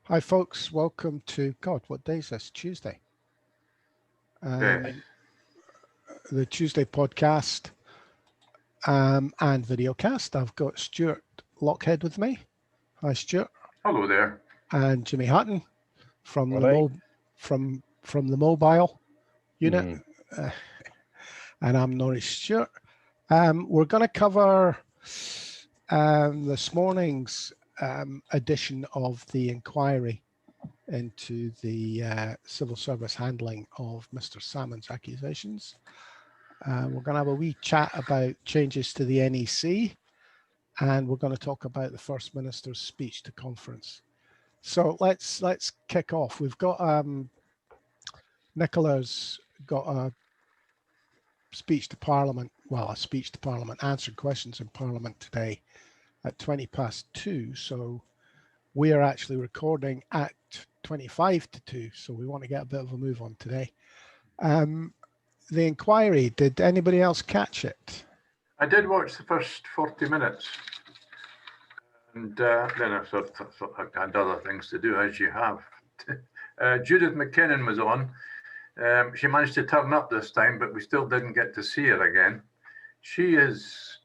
Hi, folks. Welcome to, God, what day is this? Tuesday. Yes. The Tuesday podcast and videocast. I've got Stuart Lockhead with me. Hi, Stuart. Hello there. And Jimmy Hutton from the from the mobile unit. And I'm Norris Stewart. We're going to cover this morning's edition of the inquiry into the civil service handling of Mr. Salmon's accusations. We're going to have a wee chat about changes to the NEC, and we're going to talk about the First Minister's speech to conference. So let's kick off. We've got Nicola's got a speech to Parliament, well, a speech to Parliament, answered questions in Parliament today at 2:20. So we are actually recording at 2:25. So we want to get a bit of a move on today. The inquiry, did anybody else catch it? I did watch the first 40 minutes. And then I thought I had other things to do, as you have. Judith McKinnon was on. She managed to turn up this time, but we still didn't get to see her again. She is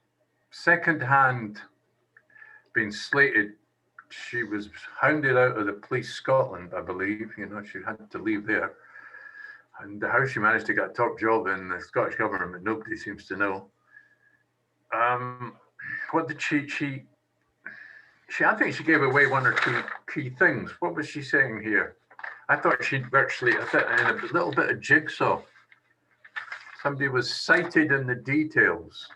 second-hand being slated. She was hounded out of the Police Scotland, I believe. You know, she had to leave there. And how she managed to get a top job in the Scottish government, nobody seems to know. What did she? I think she gave away one or two key things. What was she saying here? I thought she'd virtually, in a little bit of jigsaw. Somebody was cited in the details.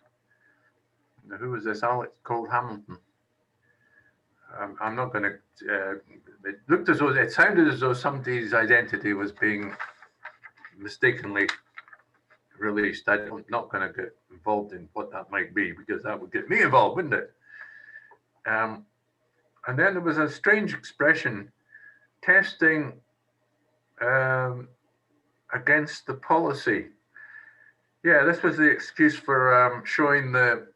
Who was this? Alex Cole Hamilton. I'm not going to. It looked as though, it sounded as though somebody's identity was being mistakenly released. I'm not going to get involved in what that might be, because that would get me involved, wouldn't it? And then there was a strange expression, testing against the policy. Yeah, this was the excuse for showing the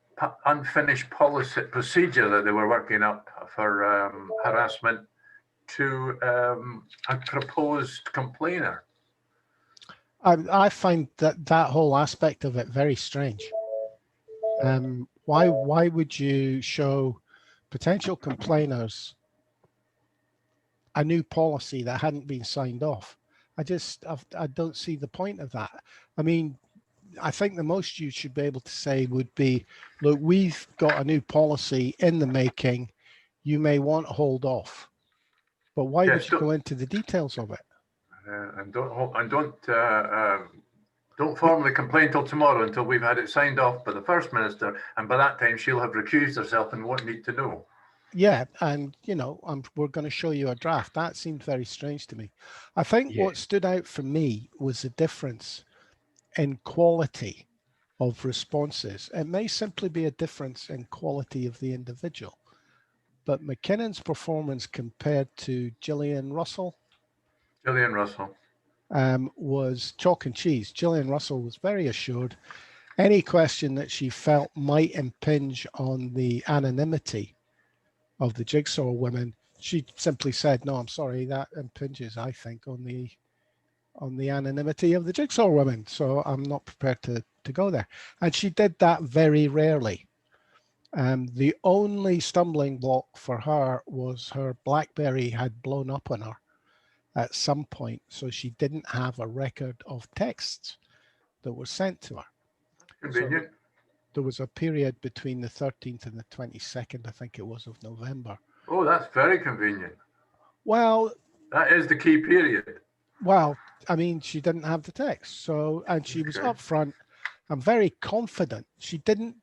unfinished policy procedure that they were working up for harassment to a proposed complainer. I find that whole aspect of it very strange. Why would you show potential complainers a new policy that hadn't been signed off? I don't see the point of that. I mean, I think the most you should be able to say would be, look, we've got a new policy in the making. You may want to hold off. But why would you go into the details of it? And don't formally complain till tomorrow, until we've had it signed off by the First Minister, and by that time she'll have recused herself and won't need to know. Yeah, and you know, we're going to show you a draft. That seemed very strange to me. I think what stood out for me was the difference in quality of responses. It may simply be a difference in quality of the individual, but McKinnon's performance compared to Gillian Russell was chalk and cheese. Gillian Russell was very assured. Any question that she felt might impinge on the anonymity of the Jigsaw women, she simply said, no, I'm sorry, that impinges, I think, on the anonymity of the Jigsaw women. So I'm not prepared to go there. And she did that very rarely. The only stumbling block for her was her BlackBerry had blown up on her at some point, so she didn't have a record of texts that were sent to her. Convenient. So there was a period between the 13th and the 22nd, I think it was, of November. Oh, that's very convenient. Well, that is the key period. Well, I mean, she didn't have the text, so, and she was upfront. I'm very confident. She didn't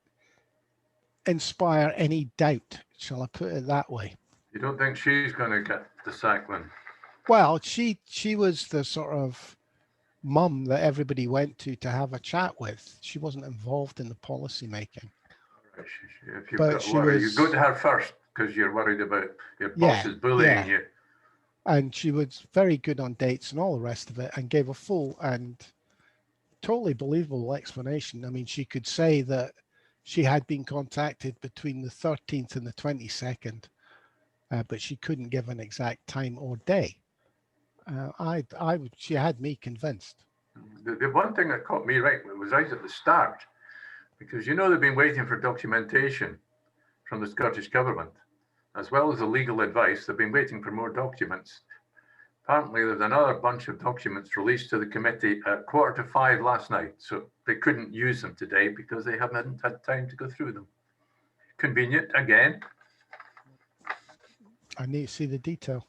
inspire any doubt, shall I put it that way. You don't think she's going to get the sack then? Well, she was the sort of mum that everybody went to have a chat with. She wasn't involved in the policy making. Right. If you've got to worry, you go to her first because you're worried about your boss is bullying you. And she was very good on dates and all the rest of it, and gave a full and totally believable explanation. I mean, she could say that she had been contacted between the 13th and the 22nd but she couldn't give an exact time or day. She had me convinced. The one thing that caught me right was right at the start, because they've been waiting for documentation from the Scottish Government, as well as the legal advice. They've been waiting for more documents. Apparently, there's another bunch of documents released to the committee at 4:45 last night, so they couldn't use them today because they haven't had time to go through them. Convenient, again. I need to see the detail.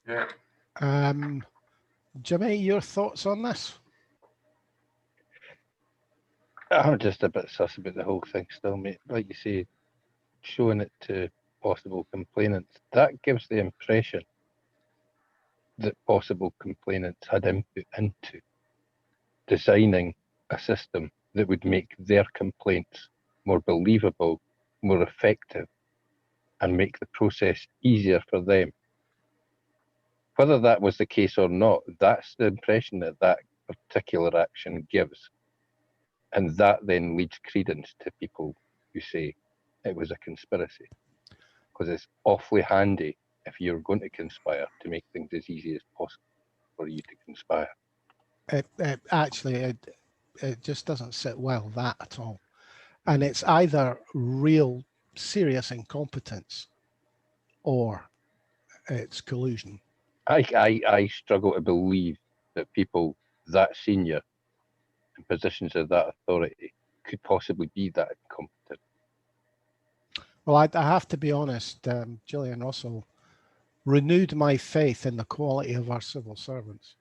Yeah. Jimmy, your thoughts on this? I'm just a bit sus about the whole thing still, mate. Like you say, showing it to possible complainants, that gives the impression that possible complainants had input into designing a system that would make their complaints more believable, more effective, and make the process easier for them. Whether that was the case or not, that's the impression that that particular action gives. And that then leads credence to people who say it was a conspiracy. Because it's awfully handy if you're going to conspire to make things as easy as possible for you to conspire. It just doesn't sit well, that at all. And it's either real serious incompetence or it's collusion. I struggle to believe that people that senior in positions of that authority could possibly be that incompetent. Well, I have to be honest, Gillian Russell renewed my faith in the quality of our civil servants,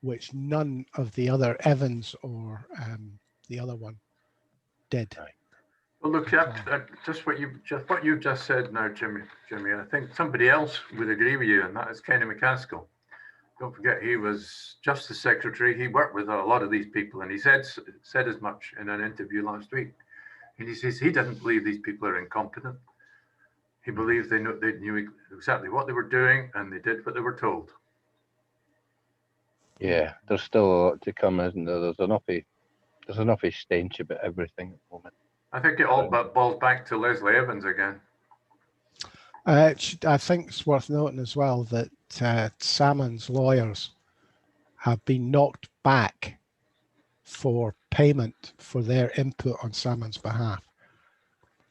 which none of the other Evans or the other one did. Well, look, just what you just said now, Jimmy. I think somebody else would agree with you, and that is Kenny McCaskill. Don't forget, he was Justice Secretary. He worked with a lot of these people, and he said as much in an interview last week. And he says he didn't believe these people are incompetent. He believes they knew exactly what they were doing, and they did what they were told. Yeah, there's still a lot to come, isn't there? There's enough stench about everything at the moment. I think it all boils back to Leslie Evans again. I think it's worth noting as well that Salmon's lawyers have been knocked back for payment for their input on Salmon's behalf.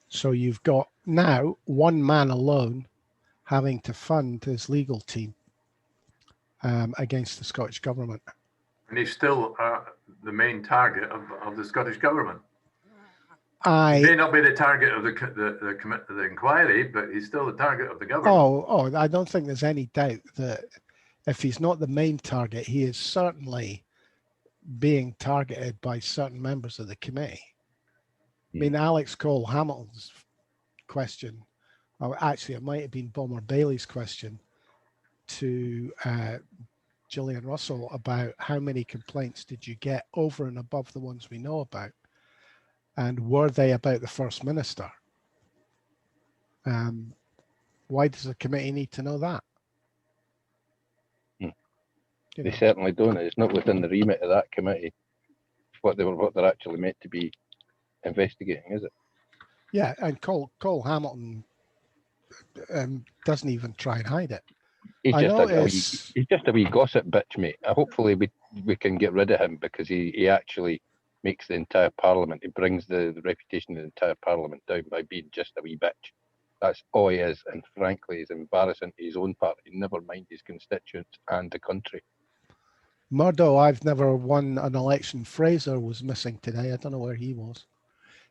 So you've got now one man alone having to fund his legal team against the Scottish Government. And he's still the main target of the Scottish Government. He may not be the target of the inquiry, but he's still the target of the government. Oh, I don't think there's any doubt that if he's not the main target, he is certainly being targeted by certain members of the committee. I mean, Alex Cole Hamilton's question, or actually it might have been Bomber Bailey's question to Gillian Russell about how many complaints did you get over and above the ones we know about? And were they about the First Minister? Why does the committee need to know that? They certainly don't. It's not within the remit of that committee what they're actually meant to be investigating, is it? Yeah, and Cole Hamilton doesn't even try and hide it. He's just a wee gossip bitch, mate. Hopefully we can get rid of him because he actually makes the entire parliament. He brings the reputation of the entire parliament down by being just a wee bitch. That's all he is, and frankly, he's embarrassing to his own party, never mind his constituents and the country. Murdo, I've never won an election. Fraser was missing today. I don't know where he was.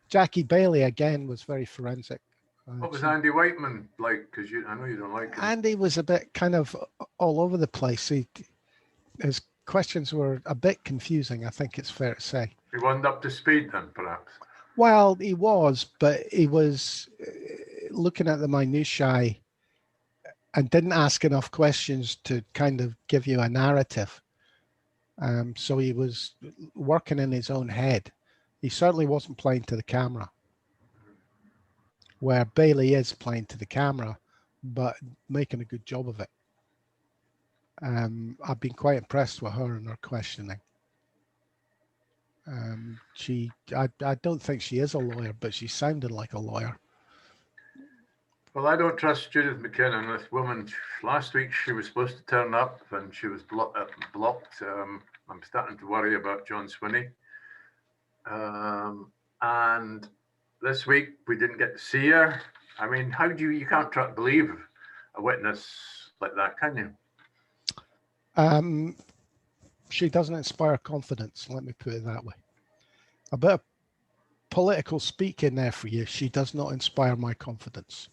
Jackie Bailey, again, was very forensic. What was Andy Whiteman like? Because I know you don't like him. Andy was a bit kind of all over the place. His questions were a bit confusing, I think it's fair to say. He wasn't up to speed then, perhaps? Well, he was, but he was looking at the minutiae and didn't ask enough questions to kind of give you a narrative. So he was working in his own head. He certainly wasn't playing to the camera, where Bailey is playing to the camera, but making a good job of it. I've been quite impressed with her and her questioning. I don't think she is a lawyer, but she sounded like a lawyer. Well, I don't trust Judith McKinnon. This woman, last week she was supposed to turn up and she was blocked. I'm starting to worry about John Swinney. And this week we didn't get to see her. I mean, how do you can't believe a witness like that, can you? She doesn't inspire confidence, let me put it that way. A bit of political speak in there for you. She does not inspire my confidence.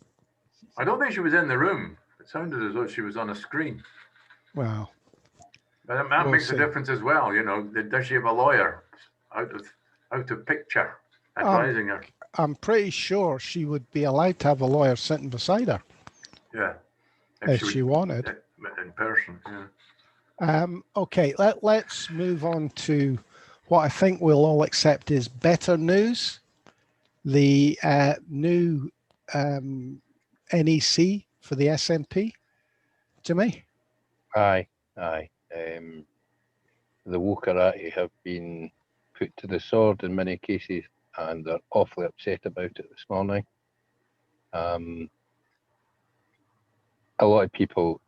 I don't think she was in the room. It sounded as though she was on a screen. Well, but that makes a difference as well. You know, does she have a lawyer out of picture advising her? I'm pretty sure she would be allowed to have a lawyer sitting beside her. Yeah, if she wanted. In person, yeah. Okay, let's move on to what I think we'll all accept is better news. The new NEC for the SNP. Jimmy? Aye. The Wokarati have been put to the sword in many cases, and they're awfully upset about it this morning. A lot of people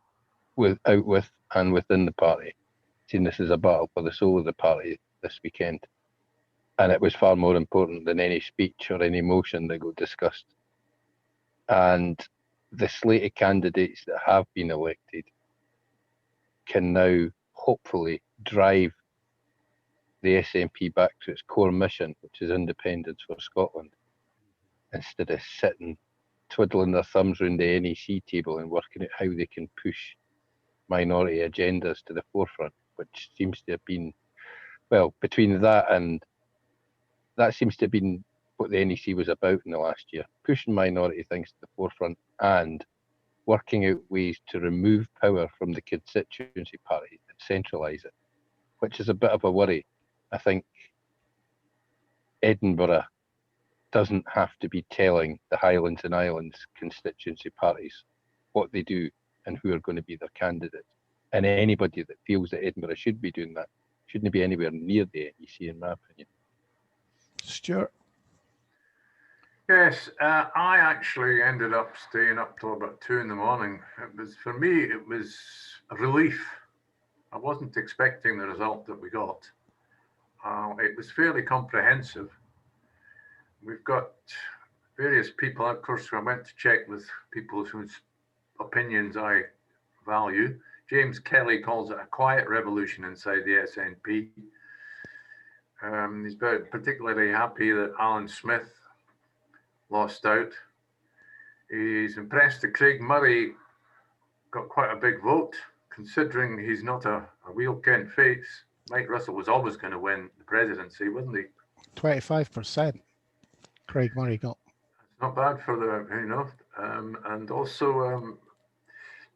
with and within the party seen this as a battle for the soul of the party this weekend, and it was far more important than any speech or any motion that got discussed. And the slate of candidates that have been elected can now hopefully drive the SNP back to its core mission, which is independence for Scotland, instead of sitting twiddling their thumbs around the NEC table and working out how they can push minority agendas to the forefront, which seems to have been, well, between that and that seems to have been what the NEC was about in the last year, pushing minority things to the forefront and working out ways to remove power from the constituency party and centralise it, which is a bit of a worry. I think Edinburgh doesn't have to be telling the Highlands and Islands constituency parties what they do and who are going to be their candidates. And anybody that feels that Edinburgh should be doing that shouldn't be anywhere near the NEC, in my opinion. Stuart? Yes, I actually ended up staying up till about 2 in the morning. For me, it was a relief. I wasn't expecting the result that we got. It was fairly comprehensive. We've got various people, of course, I went to check with people whose opinions I value. James Kelly calls it a quiet revolution inside the SNP. He's very particularly happy that Alan Smith lost out. He's impressed that Craig Murray got quite a big vote, considering he's not a real Kent face. Mike Russell was always going to win the presidency, wasn't he? 25%. Craig Murray got. It's not bad for the, and also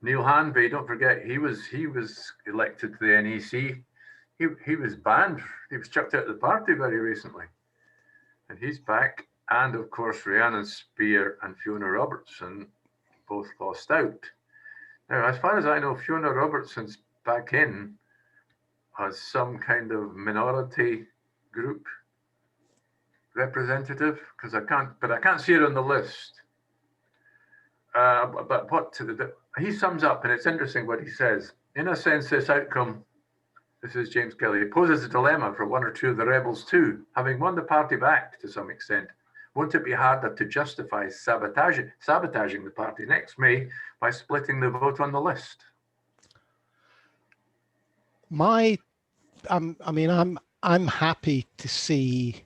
Neil Hanvey. Don't forget, he was elected to the NEC. He was banned. He was chucked out of the party very recently, and he's back. And of course, Rhiannon Spear and Fiona Robertson both lost out. Now, as far as I know, Fiona Robertson's back in as some kind of minority group representative, because I can't see it on the list. But what he sums up, and it's interesting what he says. In a sense, this outcome, this is James Kelly, poses a dilemma for one or two of the rebels too. Having won the party back to some extent, won't it be harder to justify sabotaging the party next May by splitting the vote on the list? I'm happy to see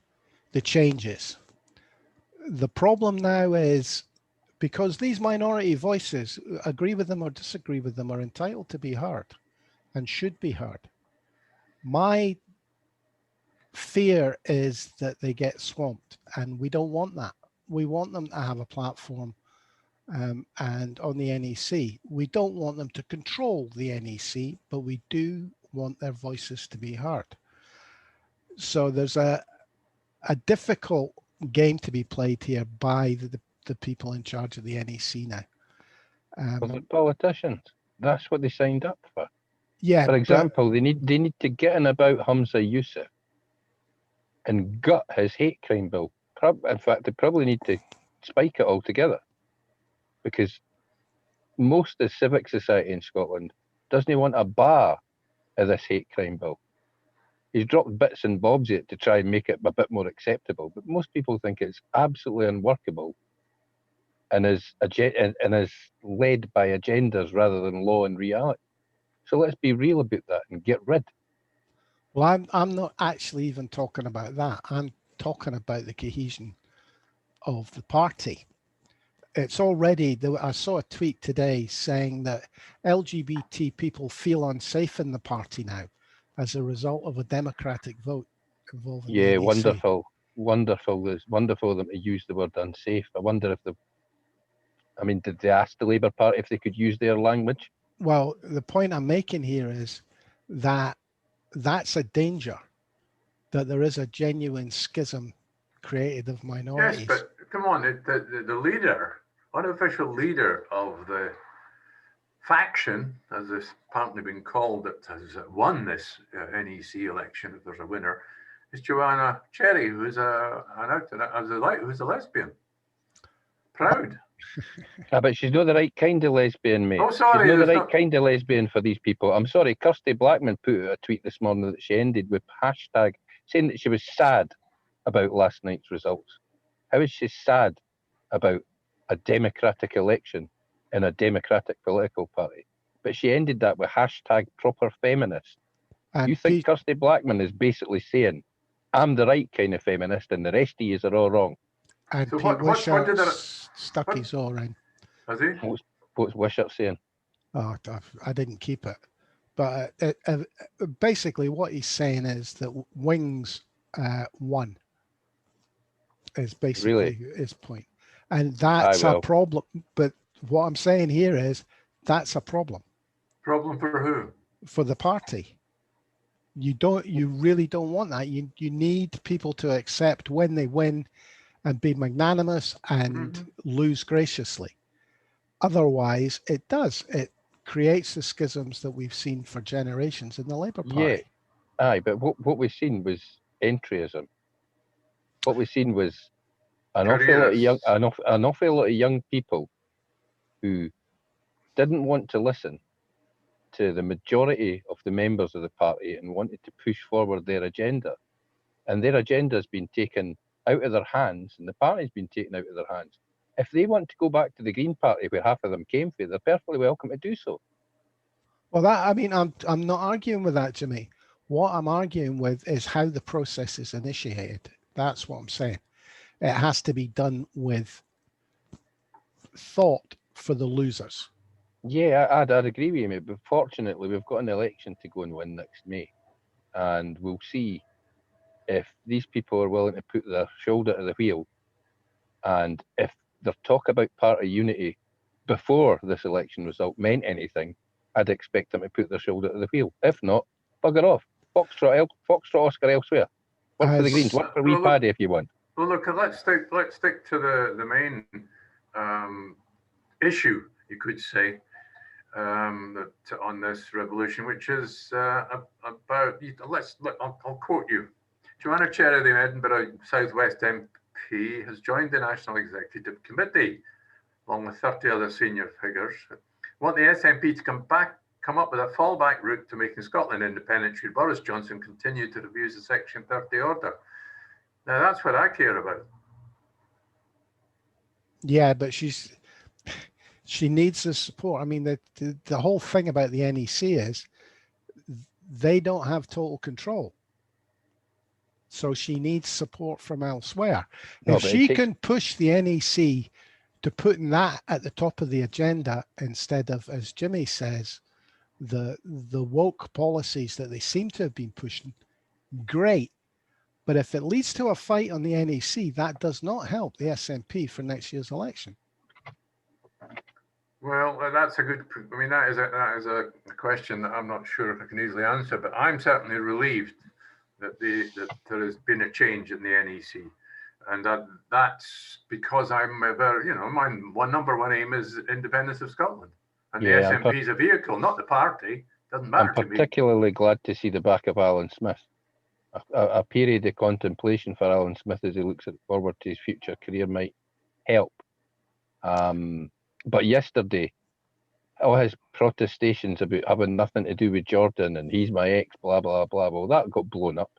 the changes. The problem now is, because these minority voices, agree with them or disagree with them, are entitled to be heard and should be heard. My fear is that they get swamped, and we don't want that. We want them to have a platform, and on the NEC, we don't want them to control the NEC, but we do want their voices to be heard. So there's a difficult game to be played here by the people in charge of the NEC now. Well, the politicians, that's what they signed up for. Yeah. For example, they need to get in about Humza Yousaf and gut his hate crime bill. In fact, they probably need to spike it altogether. because most of civic society in Scotland doesn't want a bar of this hate crime bill. He's dropped bits and bobs of it to try and make it a bit more acceptable, but most people think it's absolutely unworkable and is led by agendas rather than law and reality. So let's be real about that and get rid. Well, I'm not actually even talking about that. I'm talking about the cohesion of the party. It's already, I saw a tweet today saying that LGBT people feel unsafe in the party now as a result of a democratic vote involving the NEC. Wonderful. It's wonderful of them to use the word unsafe. I wonder if did they ask the Labour Party if they could use their language? Well, the point I'm making here is that that's a danger, that there is a genuine schism created of minorities. Yes, but come on, the leader, unofficial leader of the faction, as it's apparently been called, that has won this NEC election, if there's a winner, is Joanna Cherry, who's a lesbian. Proud. But she's not the right kind of lesbian, mate. Oh, sorry. She's not the right kind of lesbian for these people. I'm sorry, Kirsty Blackman put out a tweet this morning that she ended with hashtag saying that she was sad about last night's results. How is she sad about a democratic election in a democratic political party? But she ended that with hashtag proper feminist. And you think Kirsty Blackman is basically saying, I'm the right kind of feminist and the rest of yous are all wrong? And so what did stuck his oar in. Has he? What's Wishart saying? Oh, I didn't keep it. But basically what he's saying is that Wings won. Is basically his point. And that's a problem. But what I'm saying here is that's a problem. Problem for who? For the party. You really don't want that. You need people to accept when they win and be magnanimous and lose graciously. Otherwise, it creates the schisms that we've seen for generations in the Labour Party. Yeah, aye, but what we've seen was entryism. What we've seen was an awful lot of young people who didn't want to listen to the majority of the members of the party and wanted to push forward their agenda. And their agenda has been taken out of their hands, and the party's been taken out of their hands. If they want to go back to the Green Party, where half of them came from, they're perfectly welcome to do so. Well, I'm not arguing with that, Jimmy. What I'm arguing with is how the process is initiated. That's what I'm saying. It has to be done with thought for the losers. Yeah, I'd agree with you, mate. But fortunately, we've got an election to go and win next May, and we'll see if these people are willing to put their shoulder to the wheel, and if their talk about party unity before this election result meant anything, I'd expect them to put their shoulder to the wheel. If not, bugger off. Foxtrot Oscar elsewhere. Work for the Greens. Work for Wee Paddy if you want. Well, look, let's stick to the main issue, you could say, on this revolution, which is about. I'll quote you. Joanna Cherry, the Edinburgh South West MP, has joined the National Executive Committee, along with 30 other senior figures. Want the SNP to come up with a fallback route to making Scotland independent should Boris Johnson continue to refuse the Section 30 order. Now, that's what I care about. Yeah, but she needs the support. I mean, the whole thing about the NEC is they don't have total control. So she needs support from elsewhere. If she can push the NEC to putting that at the top of the agenda instead of, as Jimmy says, the woke policies that they seem to have been pushing, great. But if it leads to a fight on the NEC, that does not help the SNP for next year's election. Well, that's a good. I mean, that is a question that I'm not sure if I can easily answer. But I'm certainly relieved that there has been a change in the NEC, and that's because I'm a very, my number one aim is independence of Scotland, and the SNP is a vehicle, not the party. Doesn't matter to me. I'm particularly glad to see the back of Alan Smith. A period of contemplation for Alan Smith as he looks forward to his future career might help. But yesterday, all his protestations about having nothing to do with Jordan and he's my ex, blah, blah, blah, well, that got blown up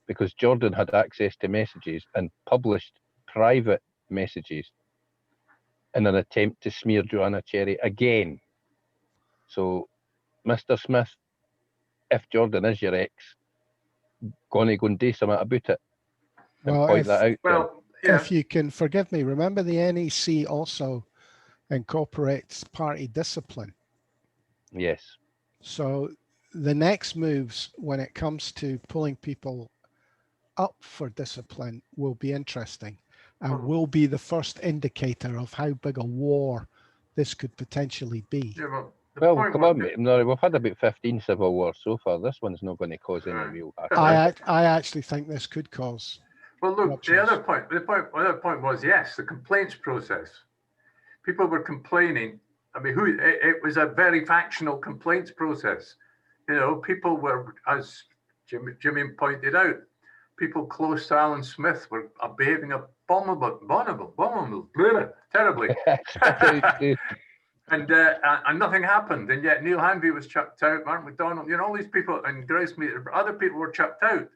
because Jordan had access to messages and published private messages in an attempt to smear Joanna Cherry again. So, Mr. Smith, if Jordan is your ex, go and do something about it and Well, point that out to him. Well, yeah. if you can forgive me, remember the NEC also incorporates party discipline. Yes. So the next moves when it comes to pulling people up for discipline will be interesting and will be the first indicator of how big a war this could potentially be. Yeah, well, Well, come on, mate. No, we've had about 15 civil wars so far. This one's not going to cause any real harm. I actually think this could cause. Well, look, ruptures. the other point was, yes, the complaints process. People were complaining. I mean, it was a very factional complaints process. You know, people were, as Jimmy pointed out, people close to Alan Smith were behaving abominable, terribly. And nothing happened. And yet Neil Hanvey was chucked out, Mark McDonald, you know, all these people, and Grousemeat, other people were chucked out.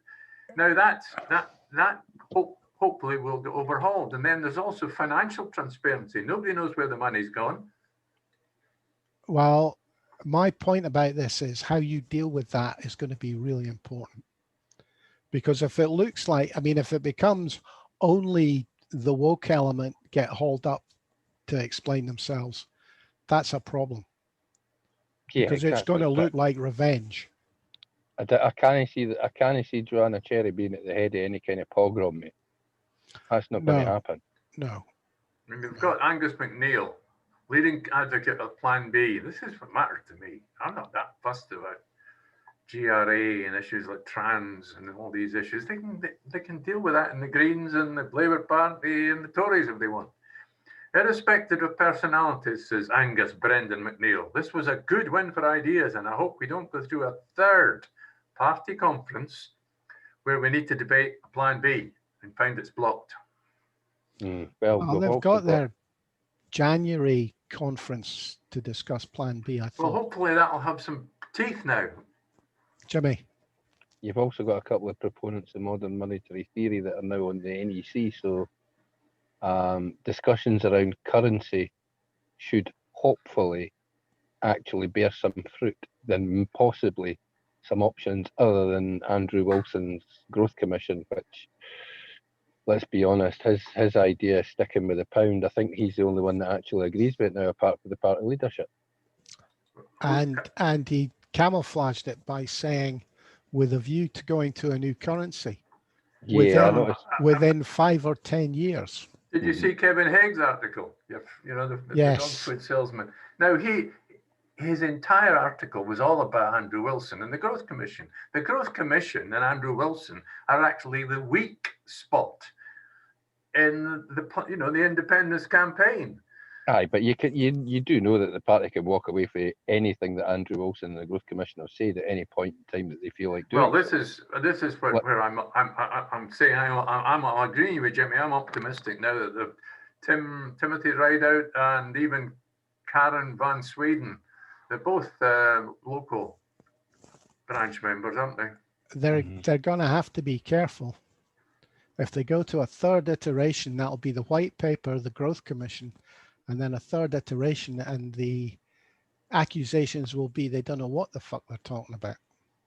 Now that hopefully will get overhauled. And then there's also financial transparency. Nobody knows where the money's gone. Well, my point about this is how you deal with that is going to be really important. Because if it looks like, I mean, if it becomes only the woke element get hauled up to explain themselves, that's a problem. Yeah, because it's going to look like revenge. I can't see Joanna Cherry being at the head of any kind of pogrom, mate. That's not going to happen. No. I mean, we've got Angus MacNeil, leading advocate of Plan B. This is what matters to me. I'm not that fussed about GRA and issues like trans and all these issues. They can deal with that in the Greens and the Labour Party and the Tories if they want. Irrespective of personalities, says Angus Brendan MacNeil, this was a good win for ideas, and I hope we don't go through a third party conference where we need to debate Plan B and find it's blocked. Well, they've got their January conference to discuss Plan B, I thought. Well, hopefully that'll have some teeth now. Jimmy. You've also got a couple of proponents of modern monetary theory that are now on the NEC, so discussions around currency should hopefully actually bear some fruit, then possibly some options other than Andrew Wilson's Growth Commission, which, let's be honest, his idea of sticking with the pound, I think he's the only one that actually agrees with it now, apart from the party leadership. And he camouflaged it by saying, with a view to going to a new currency within 5 or 10 years. Did you see Kevin Haig's article? You know, the dog food salesman. Now, his entire article was all about Andrew Wilson and the Growth Commission. The Growth Commission and Andrew Wilson are actually the weak spot in the independence campaign. Aye, but you do know that the party can walk away from anything that Andrew Wilson and the Growth Commission have said at any point in time that they feel like doing. Well, this is where I'm saying I'm agreeing with Jimmy. I'm optimistic now that Timothy Rideout and even Karen Van Sweden, they're both local branch members, aren't they? They're going to have to be careful. If they go to a third iteration, that'll be the white paper, the Growth Commission. And then a third iteration, and the accusations will be they don't know what the fuck they're talking about.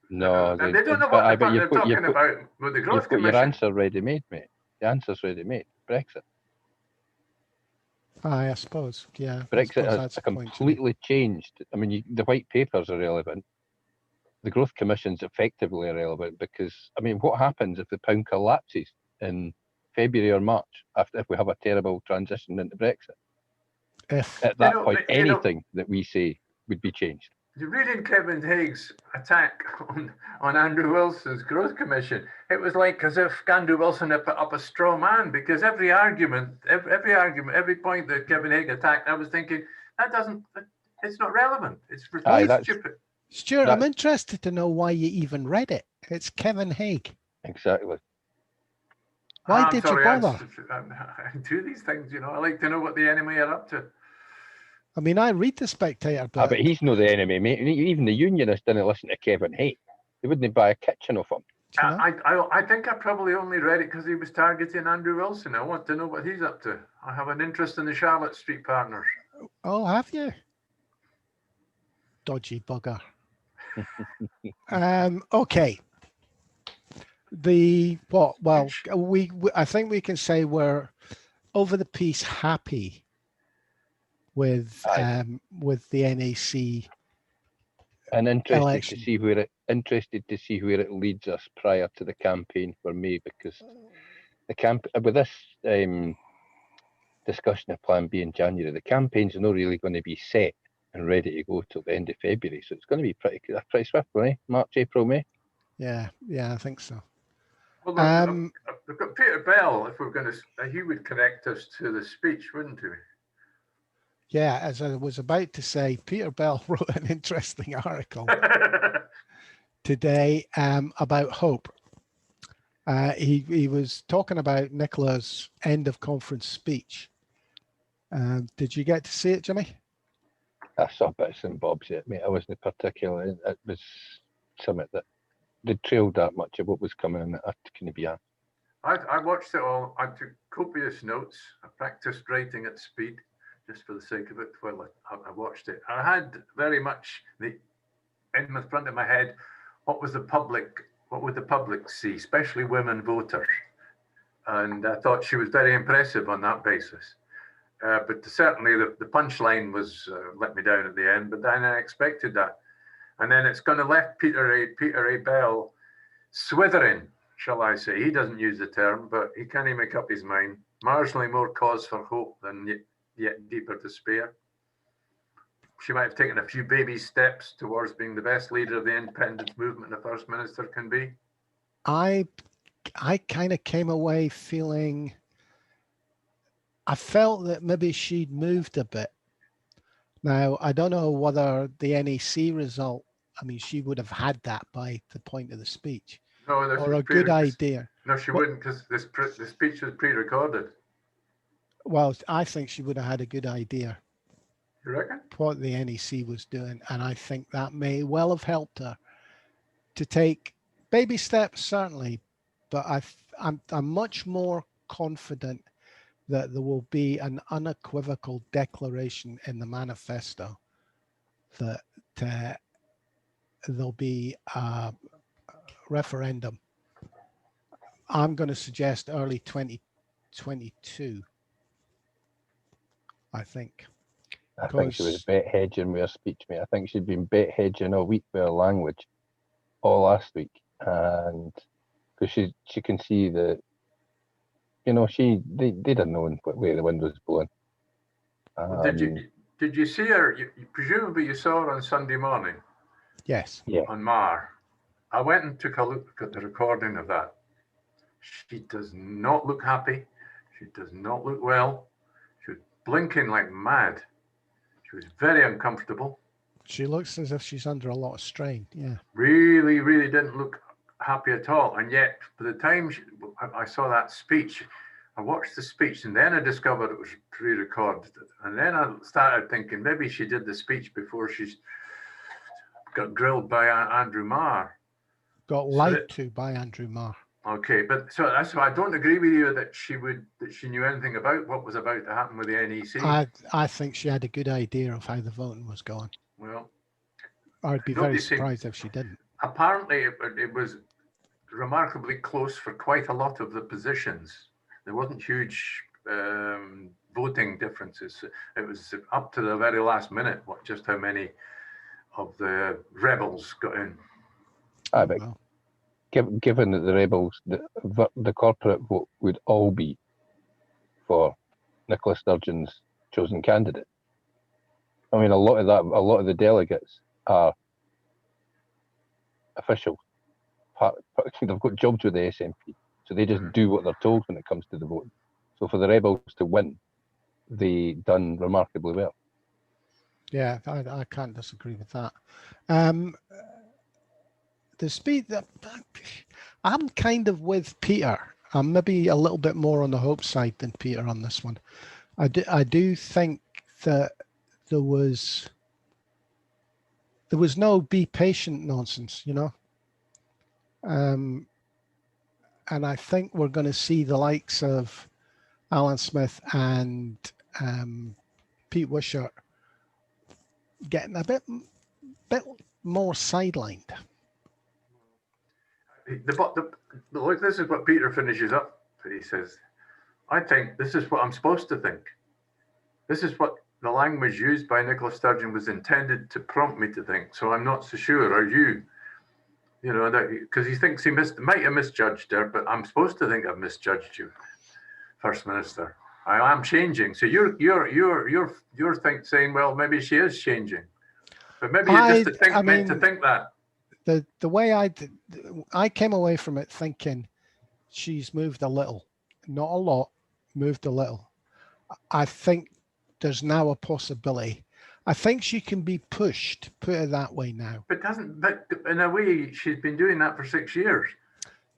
No, they don't know what they're talking about with the Growth Commission. You've got your answer ready made, mate. The answer's ready made. Brexit. I suppose, yeah. Brexit has completely changed. I mean, the white papers are irrelevant. The Growth Commission's effectively irrelevant because, I mean, what happens if the pound collapses in February or March if we have a terrible transition into Brexit? At that point, anything that we say would be changed. You're reading Kevin Haig's attack on Andrew Wilson's Growth Commission. It was like as if Andrew Wilson had put up a straw man, because every point that Kevin Haig attacked, I was thinking, it's not relevant. It's stupid. Stuart, I'm interested to know why you even read it. It's Kevin Haig. Exactly. Why did you bother? I do these things, I like to know what the enemy are up to. I mean, I read the Spectator, But he's no the enemy, mate. Even the unionists didn't listen to Kevin Hay. They wouldn't buy a kitchen off him. do you know? I think I probably only read it because he was targeting Andrew Wilson. I want to know what he's up to. I have an interest in the Charlotte Street Partners. Oh, have you? Dodgy bugger. Okay. I think we can say we're over the piece happy with the NEC. And interested election. to see where it leads us prior to the campaign for me, because with this discussion of Plan B in January, the campaign's not really going to be set and ready to go till the end of February, so it's going to be pretty swift, eh? March, April, May. Yeah, I think so. Well, we've got Peter Bell. If we're going to, he would connect us to the speech, wouldn't he? Yeah, as I was about to say, Peter Bell wrote an interesting article today about hope. He was talking about Nicola's end of conference speech. Did you get to see it, Jimmy? I saw bits and bobs yet, mate. I wasn't particular. It was something that they trailed that much of what was coming in. That couldn't be on. I watched it all. I took copious notes. I practiced writing at speed, just for the sake of it. Well, I watched it. I had very much in the front of my head, what would the public see, especially women voters? And I thought she was very impressive on that basis. But certainly the punchline was let me down at the end, but then I expected that. And then it's going to left Peter A. Bell swithering, shall I say. He doesn't use the term, but he can't make up his mind. Marginally more cause for hope than yet deeper despair. She might have taken a few baby steps towards being the best leader of the independence movement the First Minister can be. I kind of came away feeling, I felt that maybe she'd moved a bit. Now, I don't know whether the NEC result, I mean, she would have had that by the point of the speech. No, or a good idea. No, she wouldn't, because the speech was pre-recorded. Well, I think she would have had a good idea. You reckon? What the NEC was doing, and I think that may well have helped her to take baby steps, certainly, but I'm much more confident that there will be an unequivocal declaration in the manifesto that there'll be a referendum. I'm going to suggest early 2022, I think. I think she was bet hedging with her speech, mate. I think she'd been bet hedging all week with her language, all last week, and because she can see that, you know, they didn't know where the wind was blowing. Did you see her? Presumably you saw her on Sunday morning. Yes. Yeah. On Mar. I went and took a look at the recording of that. She does not look happy. She does not look well. She was blinking like mad. She was very uncomfortable. She looks as if she's under a lot of strain. Yeah. Really, really didn't look happy at all. And yet, by the time I saw that speech, I watched the speech, and then I discovered it was pre-recorded. And then I started thinking maybe she did the speech before she got grilled by Andrew Marr. Got lied to by Andrew Marr. Okay, but so that's why I don't agree with you that she knew anything about what was about to happen with the NEC. I think she had a good idea of how the voting was going. Well, I'd be very surprised if she didn't. Apparently, it was remarkably close for quite a lot of the positions. There wasn't huge voting differences. It was up to the very last minute just how many of the rebels got in. Given that the rebels, the corporate vote would all be for Nicola Sturgeon's chosen candidate. I mean, a lot of the delegates are officials. They've got jobs with the SNP, so they just do what they're told when it comes to the voting. So for the rebels to win, they done remarkably well. Yeah, I can't disagree with that. The speed that I'm kind of with Peter. I'm maybe a little bit more on the hope side than Peter on this one. I do think that there was no be patient nonsense, you know. And I think we're going to see the likes of Alan Smith and Pete Wishart getting a bit more sidelined. Look, this is what Peter finishes up. He says, I think this is what I'm supposed to think. This is what the language used by Nicola Sturgeon was intended to prompt me to think. So I'm not so sure. Are you? You know, because he thinks he might have misjudged her, but I'm supposed to think I've misjudged you, First Minister. I am changing. So you're saying, well, maybe she is changing, but maybe you just meant to think that. The way I came away from it thinking she's moved a little, not a lot, moved a little. I think there's now a possibility. I think she can be pushed, put it that way now. But in a way, she's been doing that for 6 years.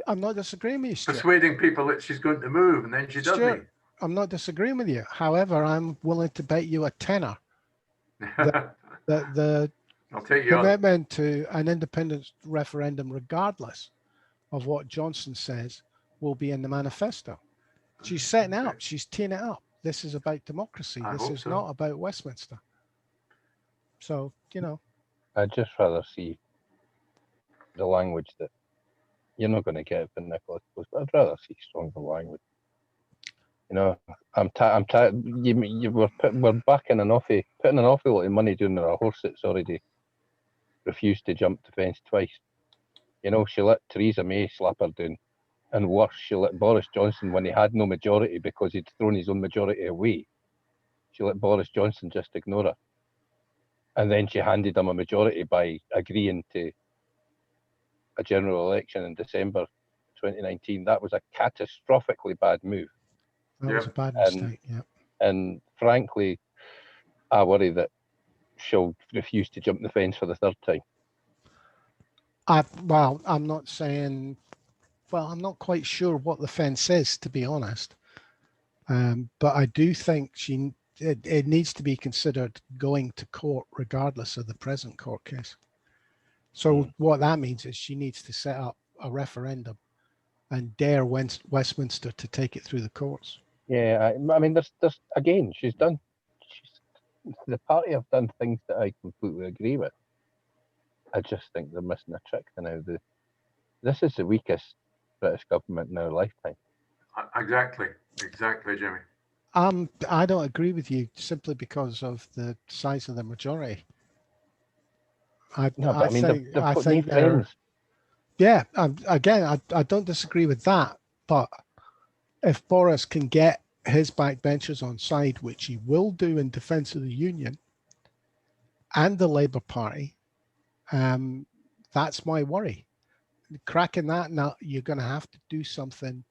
I'm not disagreeing with you, Stuart. Persuading people that she's going to move, and then she doesn't. I'm not disagreeing with you. However, I'm willing to bet you a tenner that the I'll take you commitment to an independence referendum, regardless of what Johnson says, will be in the manifesto. She's setting it up. She's teeing it up. This is about democracy. This is not about Westminster. So, you know. I'd just rather see the language that you're not going to get from Nicola, but I'd rather see stronger language. You know, I'm tired. We're backing putting an awful lot of money down on a horse that's already refused to jump the fence twice. You know, she let Theresa May slap her down, and worse, she let Boris Johnson, when he had no majority because he'd thrown his own majority away, she let Boris Johnson just ignore her. And then she handed him a majority by agreeing to a general election in December 2019. That was a catastrophically bad move. That was a bad mistake, yeah. And frankly, I worry that she'll refuse to jump the fence for the third time. I'm not saying, I'm not quite sure what the fence is, to be honest. But I do think it needs to be considered going to court regardless of the present court case. So what that means is she needs to set up a referendum and dare Westminster to take it through the courts. Yeah, I mean, there's again, the party have done things that I completely agree with. I just think they're missing a trick now. This is the weakest British government in our lifetime. Exactly, Jimmy. I don't agree with you simply because of the size of the majority. I think they're, yeah, again, I don't disagree with that. But if Boris can get his backbenchers on side, which he will do in defence of the Union and the Labour Party, that's my worry. Cracking that nut, you're going to have to do something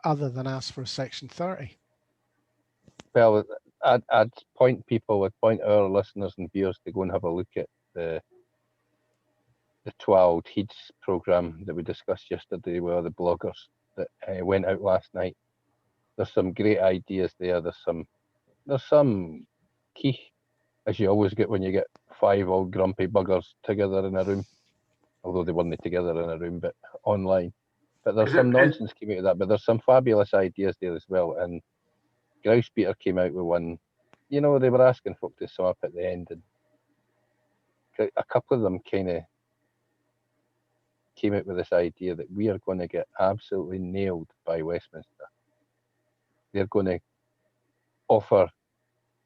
other than ask for a Section 30. Well, I'd point our listeners and viewers to go and have a look at the 12 Heeds programme that we discussed yesterday with the bloggers that went out last night. There's some great ideas there. There's some key, as you always get when you get 5 old grumpy buggers together in a room, although they weren't together in a room, but online. But there's some nonsense came out of that, but there's some fabulous ideas there as well. And Grouse Peter came out with one. You know, they were asking folk to sum up at the end, and a couple of them kind of came out with this idea that we are going to get absolutely nailed by Westminster. They're going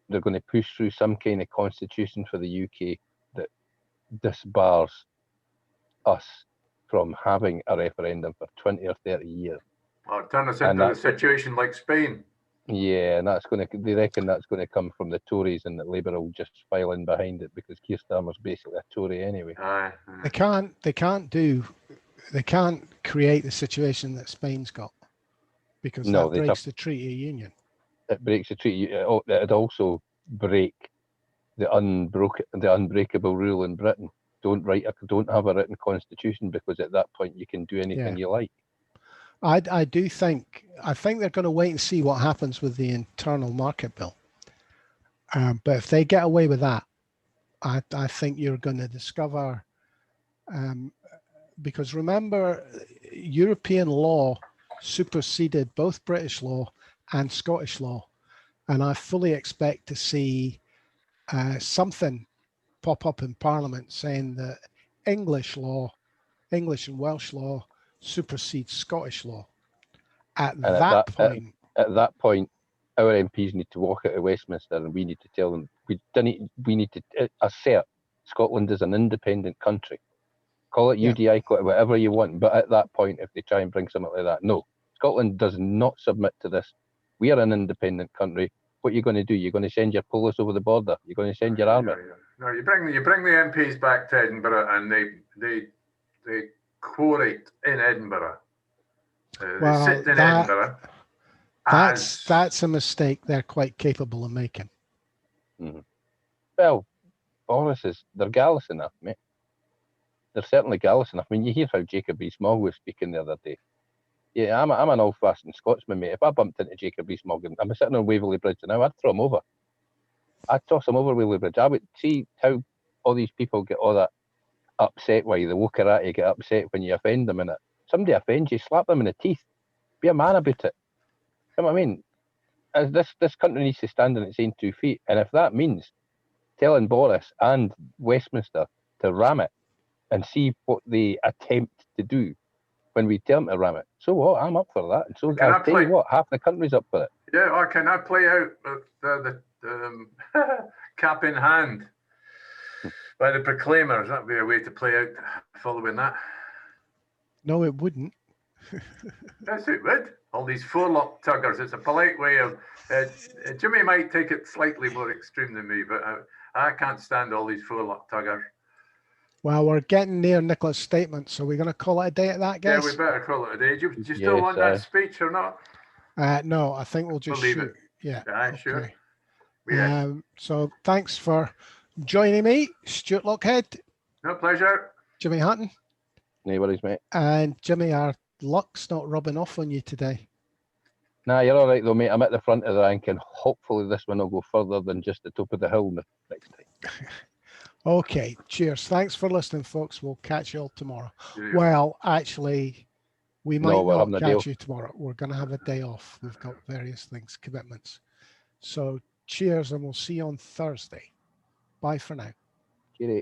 to push through some kind of constitution for the UK that disbars us from having a referendum for 20 or 30 years. Well, turn us into a situation like Spain. Yeah, and they reckon that's going to come from the Tories, and that Labour will just file in behind it because Keir Starmer's basically a Tory anyway. They can't create the situation that Spain's got, because that breaks the Treaty of Union. It breaks the treaty. It'd also break the unbreakable rule in Britain. Don't have a written constitution, because at that point you can do anything you like. I think they're going to wait and see what happens with the internal market bill. But if they get away with that, I think you're going to discover, because remember, European law superseded both British law and Scottish law. And I fully expect to see something pop up in Parliament saying that English and Welsh law supersedes Scottish law. At that point, our MPs need to walk out of Westminster, and we need to tell them we need to assert Scotland is an independent country. Call it UDI, call it whatever you want. But at that point, if they try and bring something like that, no, Scotland does not submit to this. We are an independent country. What are you going to do? You're going to send your police over the border. You're going to send your army. No, you bring the MPs back to Edinburgh, and they quorate in Edinburgh. Well, they sit in Edinburgh. That's a mistake they're quite capable of making. Mm-hmm. Well, Boris they're gallus enough, mate. They're certainly gallus enough. I mean, you hear how Jacob Rees-Mogg was speaking the other day. Yeah, I'm an old-fashioned Scotsman, mate. If I bumped into Jacob Rees-Mogg and I'm sitting on Waverley Bridge now, I'd throw him over. I'd toss him over Waverley Bridge. I would see how all these people get all that upset while the Wokarati get upset when you offend them. And somebody offends you, slap them in the teeth. Be a man about it. You know what I mean? As this country needs to stand on its own 2 feet. And if that means telling Boris and Westminster to ram it and see what they attempt to do when we tell them to ram it, so what? I'm up for that. And so I'll tell you what, half the country's up for it. Yeah, or can I play out the cap in hand by the Proclaimers? That'd be a way to play out following that. No, it wouldn't. Yes, it would. All these forelock tuggers. It's a polite way of. Jimmy might take it slightly more extreme than me, but I can't stand all these forelock tuggers. Well, we're getting near Nicola's statement, so we're going to call it a day at that, guys? Yeah, we better call it a day. Do you still want that speech or not? No, I think we'll just shoot. Yeah. Okay. Sure. So thanks for joining me, Stuart Lockhead. No pleasure. Jimmy Hutton. No worries, mate. And Jimmy, our luck's not rubbing off on you today. Nah, you're all right though, mate. I'm at the front of the rank, and hopefully this one will go further than just the top of the hill next time. Okay, cheers. Thanks for listening, folks. We'll catch you all tomorrow. Yeah. Well, actually, we might not catch you tomorrow. We're going to have a day off. We've got various things, commitments. So cheers, and we'll see you on Thursday. Bye for now. Cheerio.